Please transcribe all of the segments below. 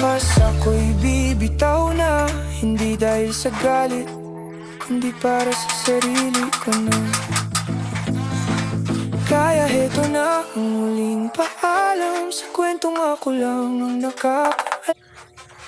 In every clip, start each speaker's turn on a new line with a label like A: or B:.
A: Mas ako'y bibitaw na, hindi dahil sa galit, kundi para sa sarili ko na. Kaya heto na ang muling paalam, sa kwentong ako lang ang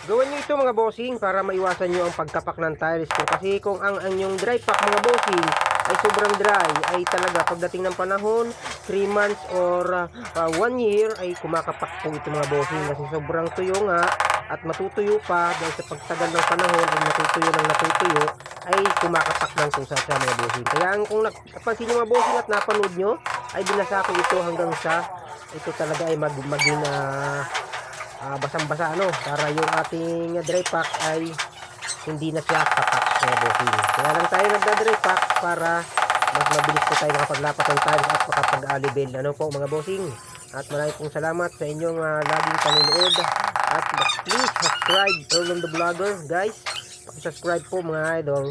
B: Gawin nyo ito mga bossing para maiwasan nyo ang pagkapak ng tiles ko. Kasi kung ang inyong dry pack mga bossing ay sobrang dry, ay talaga pagdating ng panahon 3 months or 1 year ay kumakapak po ito mga bossing. Kasi sobrang tuyo nga at matutuyo pa dahil sa pagtagal ng panahon ay natutuyo ay kumakapak ng kusa sa mga bossing. Kaya kung napansin nyo mga bossing at napanood nyo ay binasa ko ito hanggang sa ito talaga ay maging basang-basa para yung ating dry pack ay hindi na siya kapak mga bossing. Kaya lang tayo nagda-dry pack para mas mabilis po tayo makapaglapat ng tiles at makapag-alibel po mga bossing. At maraming pong salamat sa inyong laging panonood at please subscribe Erlon the Vlogger guys. Paki-subscribe po mga idol.